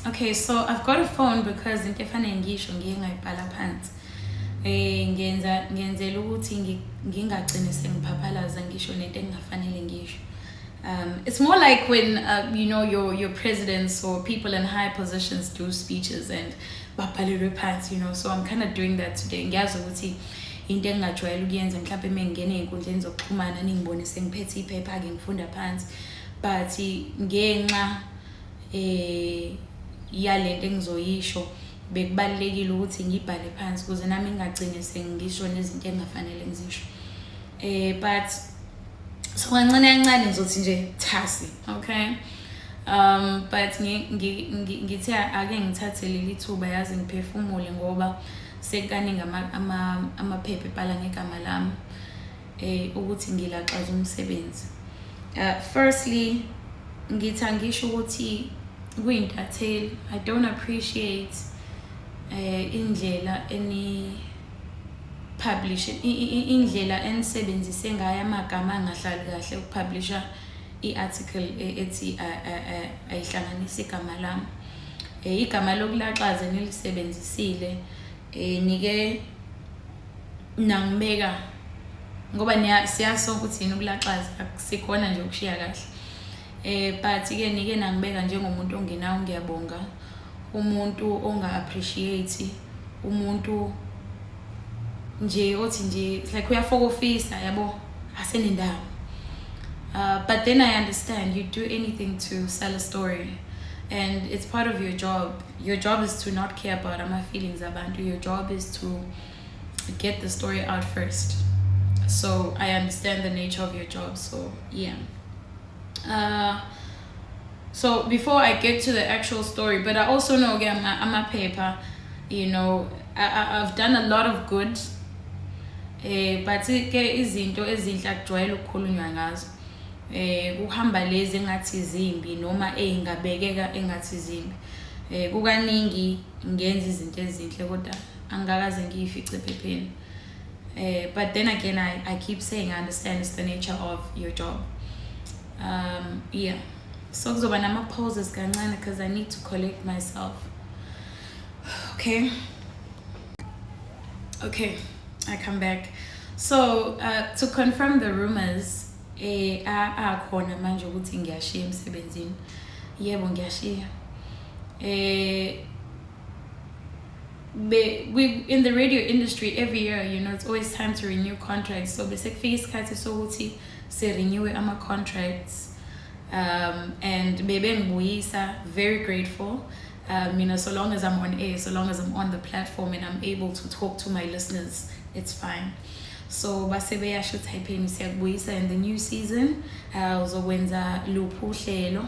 Okay, so I've got a phone because into efana ngisho ngiyengayibhala phansi. Ngenzela ukuthi ngingagcine sengiphaphalaza ngisho nento engafanele ngisho. It's more like when your presidents or people in high positions do speeches and babhalelwe phansi, so I'm kind of doing that today. Ngiyazi ukuthi into engajwayele ukuyenza mhlawumbe mengene einkundleni zokuxhumana ningibone sengiphethe iphepha ke ngifunda phansi, but ngenxa yalento engizoyisho bekubalekile ukuthi ngibhale phansi ukuze nami ngingagcine sengisho nezinto engafanele ngizisho. But so kancane ngizothi nje thasi, okay? But ngithi ake ngithathe leli thuba yazi ngiphefumule ngoba sekaningi amaphepha ebhala ngegama lami ukuthi ngilaxaza umsebenzi. Firstly, ngisho ukuthi kuyintatheli. I don't appreciate indlela publish indlela enisebenzise ngayo amagama angahlali kahle ukupublisha i-article ethi ayihlanganisa igama lami. Igama lokulaxaza nilisebenzisile nike nangibeka ngoba siyaso ukuthi yini ukulaxaza akusikhona nje ukushiya kahle. But ke nike nangibeka njengomuntu ongenawo ngiyabonga, umuntu onga-appreciate, umuntu nje othi nje like uyafokofisa yabo asenendawo. But then I understand you do anything to sell a story and it's part of your job. Your job is to not care about my feelings abantu. Your job is to get the story out first. So I understand the nature of your job, so yeah. So before I get to the actual story, but I also know again I'm a paper, I've done a lot of good, but izinto ezinhle akujwayele ukukhulunywa ngazo. Kuhamba lezi engathi zimbi noma engabekeka engathi zimbi. Kukaningi ngenza izinto ezinhle kodwa angakaze ngiyifice ephepheni. But then again I keep saying I understand it's the nature of your job. Yeah. So kuzoba nama pauses kancane because I need to collect myself. Okay, I come back. So to confirm the rumors, akhona manje ukuthi ngiyashiya emsebenzini. Yebo ngiyashiya. We in the radio industry every year, it's always time to renew contracts. So besekufika isikhathi sokuthi se renew ama contracts. And ngibuyisa, very grateful. So long as I'm on air, so long as I'm on the platform and I'm able to talk to my listeners, it's fine. So basebeyasho typing siyakubuyisa in the new season. Uzokwenza luphu uhlelo.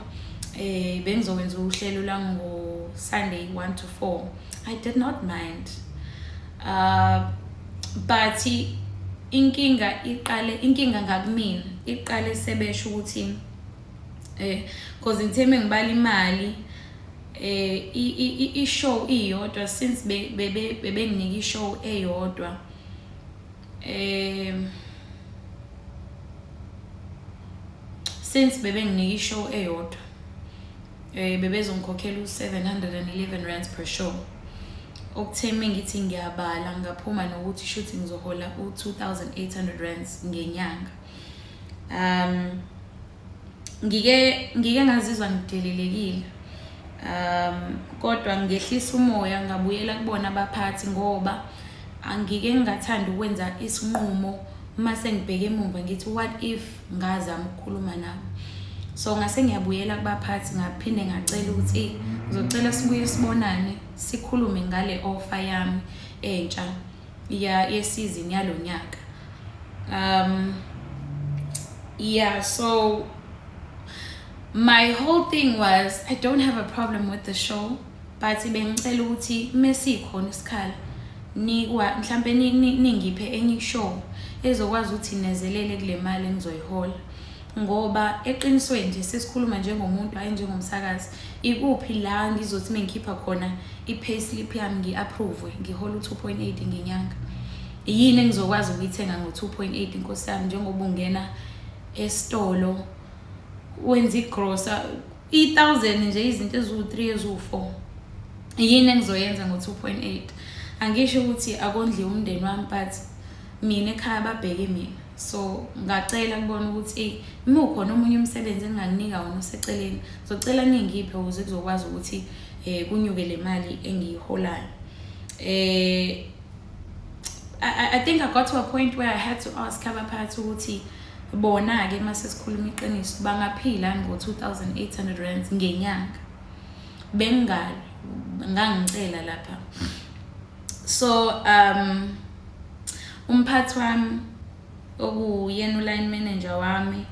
Bengizokwenza uhlelo la ngo Sunday 1 to 4. I did not mind. But inkinga ngakumina. Iqale sebesho ukuthi because ngitheme ngibala imali i-show iyodwa since bebenginika i-show eyodwa since bebenginika i-show eyodwa bebezongikhokhela u711 rands per show. Okutheme ngithi ngiyabala ngaphuma nokuthi shooting ngizohola u2800 rands ngenyanga. Ngike ngazizwa ngidelelekile. Kodwa ngehlisa umoya ngabuyela kubona abaphathi ngoba angike ngingathanda ukwenza isinqumo uma sengibheke emuva ngithi what if ngazama ukukhuluma nabo. So ngase ngiyabuyela kubaphathi ngaphinde ngacela ukuthi ngizocela sibuye sibonane sikhulume ngale offer yami entsha ye season yalonyaka. Yeah, so my whole thing was I don't have a problem with the show, but bengicela ukuthi mesikhona isikhala mhlambe ningiphe enye show ezokwazi ukuthi nezelele kule mali engizoyihola ngoba eqinisweni nje sesikhuluma njengomuntu hayi njengomsakazi. Ikuphi la ngizothi mengikhipha khona i-payslip yami ngi-approve ngihola u2.8 ngenyanga? Yini engizokwazi ukuyithenga ngo2.8 inkosi yami njengoba ungena esitolo wenza igrosa i-1000 nje izinto eziwu3 eziwu4 yini engizoyenza ngo2.8 angisho ukuthi akondli umndeni wami but mina ekhaya babheke mina so ngacela kubona ukuthi imukhona omunye umsebenzi engingakunika wona oseceleni ngizocela ningiphe ukuze kuzokwazi ukuthi kunyuke le mali engiyiholayo. I think I got to a point where I had to ask abaphathi ukuthi bona ke mase sikhuluma iqiniso bangaphila ngo2,800 rands ngenyanga ngangicela lapha. So umphathi wami okuyena uline manager wami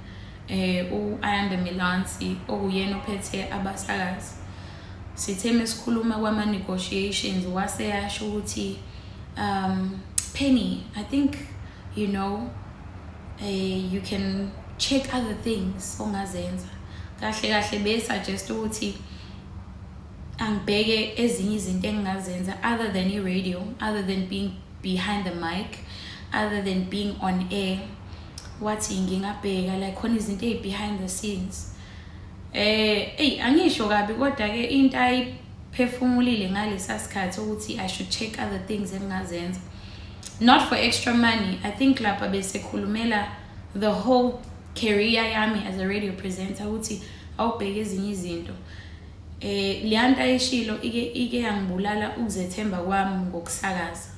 uAyanda Melansi okuyena ophethe abasakazi sithe mesikhuluma kwama negotiations waseyasho ukuthi Penny, I think you know you can check other things ongazenza kahle kahle be suggest ukuthi angibheke ezinye izinto engingazenza other than i-radio, other than being behind the mic, other than being on air. Wathi ngingabheka like khona izinto behind the scenes. Angisho kabi kodwa ke into ayiphefumulile ngalesa sikhathi ukuthi I should check other things engingazenza. Not for extra money. I think lapha bese khulumela the whole career yami as a radio presenter ukuthi awubheke ezinye izinto. Liyanta eshilo ike yangibulala ukuzethemba kwami ngokusakaza.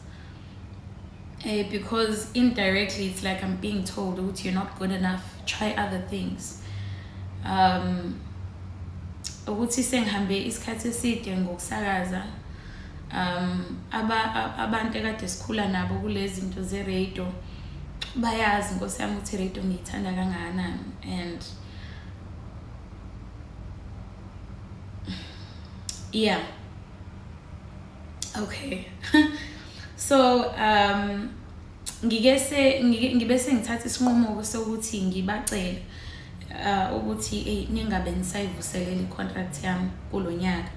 Because indirectly it's like I'm being told that you're not good enough, try other things. Ukuthi sengihambe isikhathi eside ngokusakaza. Abantu ekade sikhula nabo kulezi zinto ze radio bayazi Nkosi yami ukuthi radio ngiyithanda kangakanani and yeah. Okay. So ngibese ngithatha isinqumo sokuthi ngibacele ukuthi ningabe nisayivuselela icontract yami kulonyaka.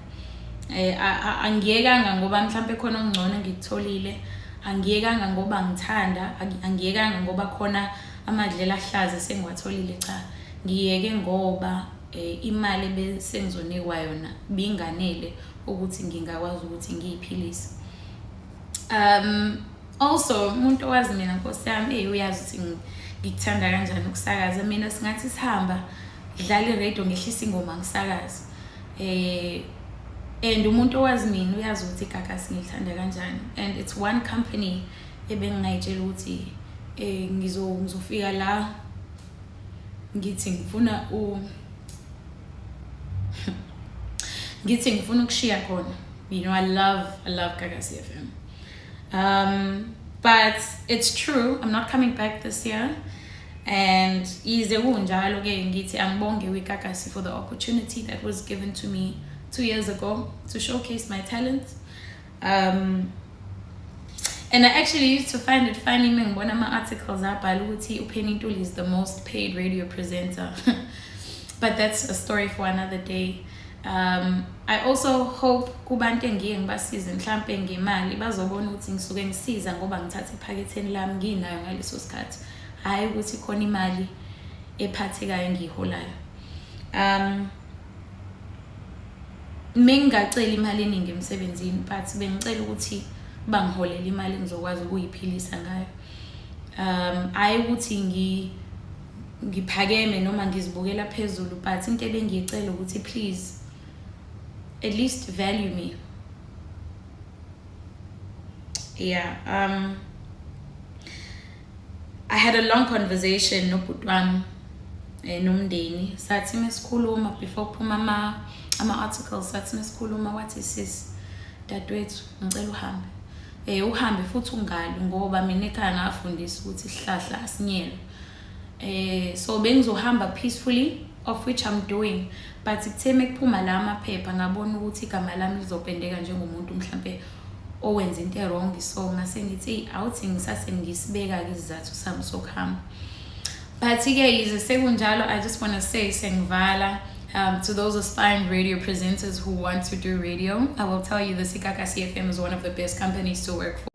Angiyekanga ngoba mhlambe khona ongcono ngikutholile, angiyekanga ngoba ngithanda, angiyekanga ngoba khona amadlela ahlaza sengiwatholile, cha ngiyeke ngoba imali besengizonikwa yona binganele ukuthi ngingakwazi ukuthi ngiyiphilise. Also umuntu owazi mina Nkosi yami uyazi ukuthi ngikuthanda kanjani ukusakaza. Mina singathi sihamba dlala i-radio ngehlisa ingoma ngisakaza. And umuntu owazi mina uyazi ukuthi iGagasi ngilithanda kanjani, and it's one company ebengingayitshela ukuthi ngizofika la ngithi ngifuna ukushiya khona. You know, I love Gagasi FM. But it's true, I'm not coming back this year. And ize kunjalo ke ngithi angibonge uGagasi for the opportunity that was given to me 2 years ago to showcase my talent. And I actually used to find it funny when one of my articles abhala ukuthi uPenny is the most paid radio presenter. But that's a story for another day. I also hope kubantu engiye ngibasize mhlambe ngemali bazobona ukuthi ngisuke ngisiza ngoba ngithatha iphaketheni lami nginayo ngaleso sikhathi, hayi ukuthi khona imali ephathekayo engiholayo. Mengacela imali eningi emsebenzini but bengicela ukuthi bangiholele imali ngizokwazi ukuyiphilisa ngayo. Hayi ukuthi ngiphakeme noma ngizibukela phezulu, but into ebengiyicela ukuthi please at least value me. Yeah. I had a long conversation nobhuti wami nomndeni. Sathi mesikhuluma before kuphuma ama-articles, sathi mesikhuluma wathi sis dadwethu ngicela uhambe futhi ungali ngoba mina ekhaya ngafundisa ukuthi isihlahla asinyelwe. So bengizohamba peacefully, of which I'm doing, but kuthe mekuphuma la amaphepha ngabona ukuthi igama lami lizopendeka njengomuntu mhlambe owenza into wrong, so ngase ngithi awuthi ngisase ngisibeka izizathu sami sokuhamba. But ke yize sekunjalo, I just want to say sengivala to those aspiring radio presenters who want to do radio. I will tell you this, iGagasi FM is one of the best companies to work for.